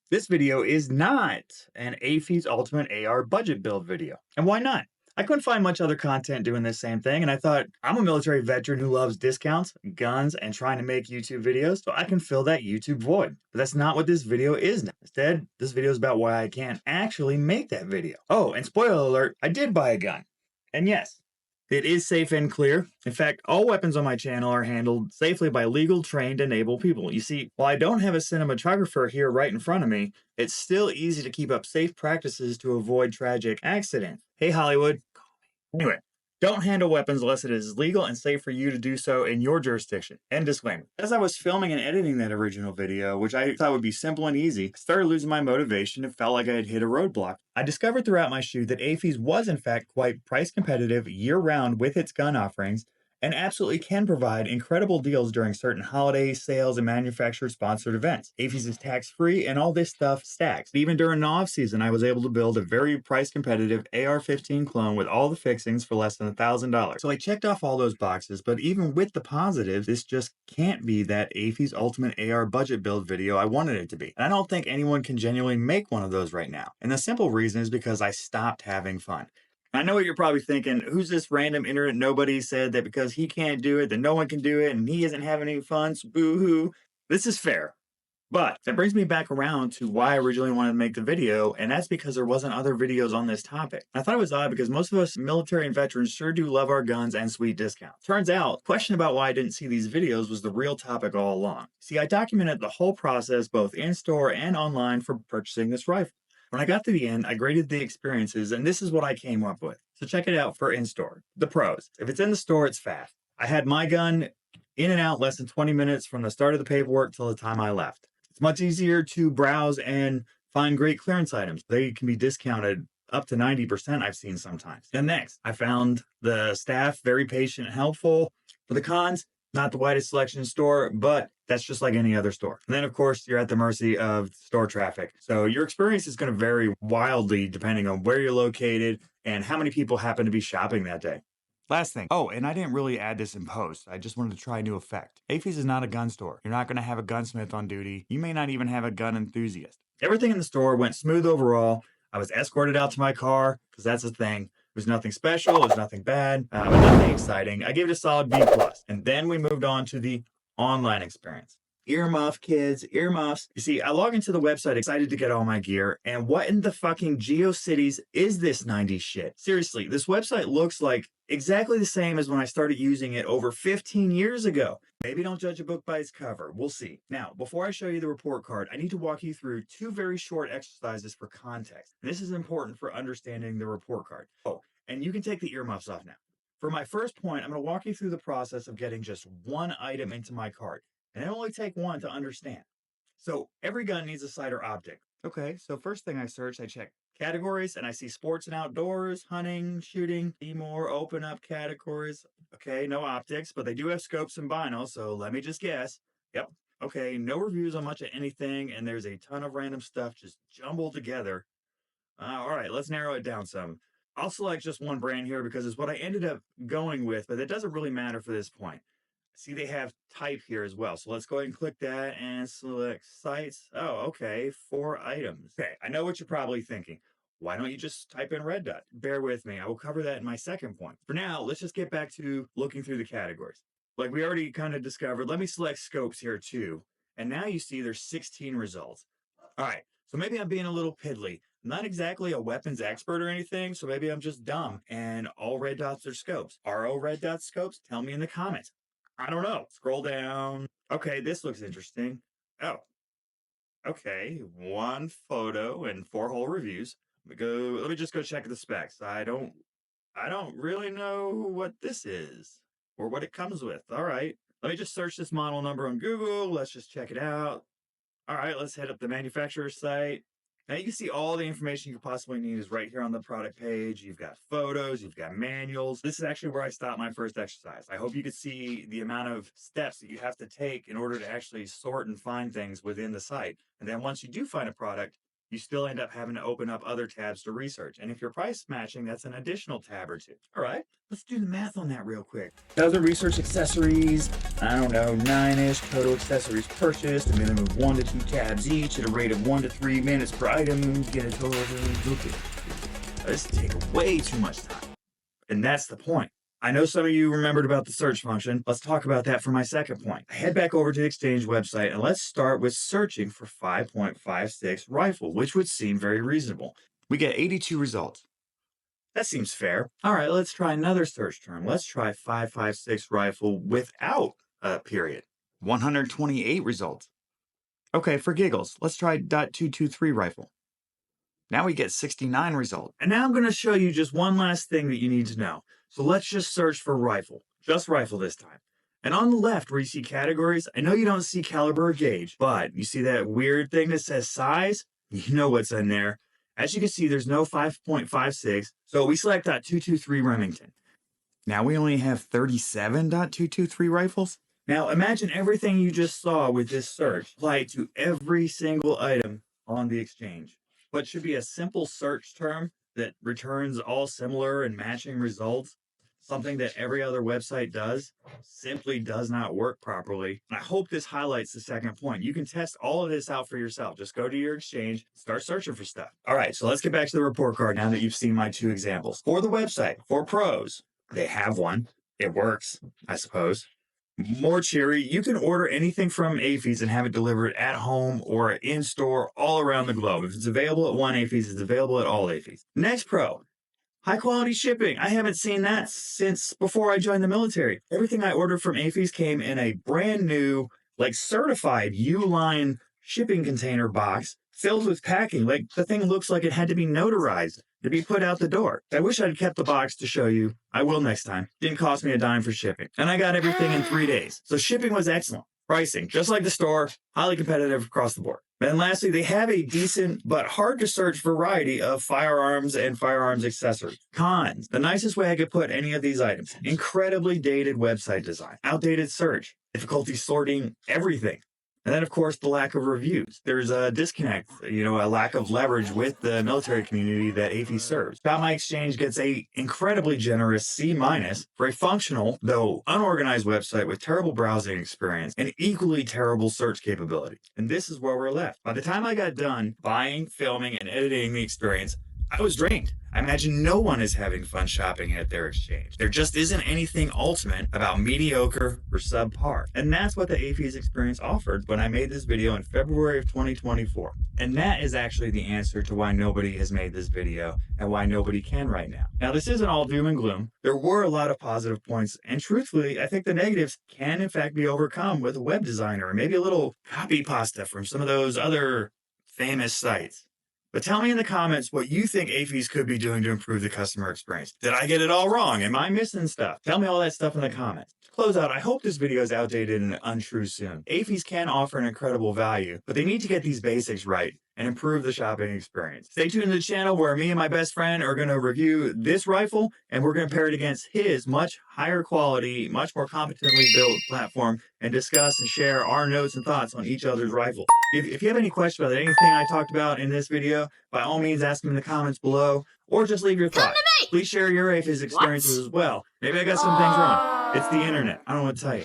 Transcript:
This video is not an AAFES Ultimate AR budget build video. And why not? I couldn't find much other content doing this same thing, and I thought I'm a military veteran who loves discounts, guns, and trying to make YouTube videos, so I can fill that YouTube void. But that's not what this video is now. Instead, this video is about why I can't actually make that video. Oh, and spoiler alert, I did buy a gun. And yes, it is safe and clear. In fact, all weapons on my channel are handled safely by legal, trained, and able people. You see, while I don't have a cinematographer here right in front of me, it's still easy to keep up safe practices to avoid tragic accidents. Hey, Hollywood. Anyway, don't handle weapons unless it is legal and safe for you to do so in your jurisdiction. End disclaimer. As I was filming and editing that original video, which I thought would be simple and easy, I started losing my motivation and felt like I had hit a roadblock. I discovered throughout my shoot that AAFES was in fact quite price competitive year-round with its gun offerings, and absolutely can provide incredible deals during certain holidays, sales, and manufacturer-sponsored events. AAFES is tax-free, and all this stuff stacks. Even during the off-season, I was able to build a very price-competitive AR-15 clone with all the fixings for less than $1,000. So I checked off all those boxes, but even with the positives, this just can't be that AAFES Ultimate AR budget build video I wanted it to be. And I don't think anyone can genuinely make one of those right now. And the simple reason is because I stopped having fun. I know what you're probably thinking. Who's this random internet nobody said that because he can't do it, then no one can do it, and he isn't having any fun, so boo-hoo. This is fair. But that brings me back around to why I originally wanted to make the video, and that's because there wasn't other videos on this topic. I thought it was odd because most of us military and veterans sure do love our guns and sweet discounts. Turns out, the question about why I didn't see these videos was the real topic all along. See, I documented the whole process both in-store and online for purchasing this rifle. When I got to the end, I graded the experiences, and this is what I came up with. So check it out for in-store. The pros. If it's in the store, it's fast. I had my gun in and out less than 20 minutes from the start of the paperwork till the time I left. It's much easier to browse and find great clearance items. They can be discounted up to 90%, I've seen sometimes. Then next, I found the staff very patient and helpful. For the cons, not the widest selection in store, but that's just like any other store. And then, of course, you're at the mercy of store traffic. So your experience is going to vary wildly depending on where you're located and how many people happen to be shopping that day. Last thing. Oh, and I didn't really add this in post. I just wanted to try a new effect. AAFES is not a gun store. You're not going to have a gunsmith on duty. You may not even have a gun enthusiast. Everything in the store went smooth overall. I was escorted out to my car, because that's a thing. It was nothing special, it was nothing bad, but nothing exciting. I gave it a solid B+. And then we moved on to the online experience. Earmuff, kids, earmuffs. You see, I log into the website excited to get all my gear, and what in the fucking GeoCities is this 90s shit? Seriously, this website looks like exactly the same as when I started using it over 15 years ago. Maybe don't judge a book by its cover. We'll see. Now, before I show you the report card, I need to walk you through two very short exercises for context. And this is important for understanding the report card. Oh, and you can take the earmuffs off now. For my first point, I'm going to walk you through the process of getting just one item into my cart. And it'll only take one to understand. So every gun needs a sight or optic. Okay, so first thing I search, I check categories, and I see sports and outdoors, hunting, shooting, see more open up categories. Okay, no optics, but they do have scopes and binos, so let me just guess. Yep. Okay, no reviews on much of anything, and there's a ton of random stuff just jumbled together. All right, let's narrow it down some. I'll select just one brand here because it's what I ended up going with, but it doesn't really matter for this point. See, they have type here as well. So let's go ahead and click that and select sites. Oh, okay, 4 items. Okay, I know what you're probably thinking. Why don't you just type in red dot? Bear with me. I will cover that in my second point. For now, let's just get back to looking through the categories. Like we already kind of discovered, let me select scopes here too. And now you see there's 16 results. All right, so maybe I'm being a little piddly. I'm not exactly a weapons expert or anything, so maybe I'm just dumb and all red dots are scopes. Are all red dots scopes? Tell me in the comments. I don't know. Scroll down. Okay, this looks interesting. Oh, okay. 1 photo and 4 whole reviews. Let me just go check the specs. I don't really know what this is or what it comes with. All right. Let me just search this model number on Google. Let's just check it out. All right, let's head up the manufacturer's site. Now you can see all the information you could possibly need is right here on the product page. You've got photos, you've got manuals. This is actually where I stopped my first exercise. I hope you could see the amount of steps that you have to take in order to actually sort and find things within the site. And then once you do find a product, you still end up having to open up other tabs to research. And if you're price matching, that's an additional tab or two. All right, let's do the math on that real quick. Other research accessories, I don't know, 9-ish total accessories purchased, a minimum of 1 to 2 tabs each at a rate of 1 to 3 minutes per item, get a total of, okay. This takes way too much time. And that's the point. I know some of you remembered about the search function. Let's talk about that for my second point. Head back over to the Exchange website and let's start with searching for 5.56 rifle, which would seem very reasonable. We get 82 results. That seems fair. All right, let's try another search term. Let's try 5.56 rifle without a period. 128 results. Okay, for giggles, let's try .223 rifle. Now we get 69 results. And now I'm going to show you just one last thing that you need to know. So let's just search for rifle. Just rifle this time. And on the left where you see categories, I know you don't see caliber or gauge, but you see that weird thing that says size? You know what's in there. As you can see, there's no 5.56, so we select .223 Remington. Now we only have 37.223 rifles. Now imagine everything you just saw with this search applied to every single item on the Exchange. What should be a simple search term that returns all similar and matching results, something that every other website does, simply does not work properly. And I hope this highlights the second point. You can test all of this out for yourself. Just go to your Exchange, start searching for stuff. All right, so let's get back to the report card now that you've seen my two examples. For the website, for pros, they have one. It works, I suppose. More cheery, you can order anything from AAFES and have it delivered at home or in-store all around the globe. If it's available at one AAFES, it's available at all AAFES. Next pro, high quality shipping. I haven't seen that since before I joined the military. Everything I ordered from AAFES came in a brand new, like certified U-line shipping container box filled with packing. Like the thing looks like it had to be notarized to be put out the door. I wish I'd kept the box to show you. I will next time. Didn't cost me a dime for shipping. And I got everything in 3 days. So shipping was excellent. Pricing, just like the store, highly competitive across the board. And lastly, they have a decent but hard to search variety of firearms and firearms accessories. Cons, the nicest way I could put any of these items. Incredibly dated website design. Outdated search. Difficulty sorting everything. And then, of course, the lack of reviews. There's a disconnect, a lack of leverage with the military community that AAFES serves. shopmyexchange gets a incredibly generous C- for a functional, though unorganized website with terrible browsing experience and equally terrible search capability. And this is where we're left. By the time I got done buying, filming, and editing the experience, I was drained. I imagine no one is having fun shopping at their Exchange. There just isn't anything ultimate about mediocre or subpar. And that's what the AAFES experience offered when I made this video in February of 2024. And that is actually the answer to why nobody has made this video and why nobody can right now. Now, this isn't all doom and gloom. There were a lot of positive points, and truthfully, I think the negatives can in fact be overcome with a web designer or maybe a little copy pasta from some of those other famous sites. But tell me in the comments what you think AAFES could be doing to improve the customer experience. Did I get it all wrong? Am I missing stuff? Tell me all that stuff in the comments. To close out, I hope this video is outdated and untrue soon. AAFES can offer an incredible value, but they need to get these basics right and improve the shopping experience. Stay tuned to the channel where me and my best friend are going to review this rifle, and we're going to pair it against his much higher quality, much more competently built platform and discuss and share our notes and thoughts on each other's rifle. If you have any questions about anything I talked about in this video, by all means ask them in the comments below, or just leave your thoughts. Please share your AAFES experiences as well. Maybe I got some things wrong. It's the internet. I don't know what to tell you.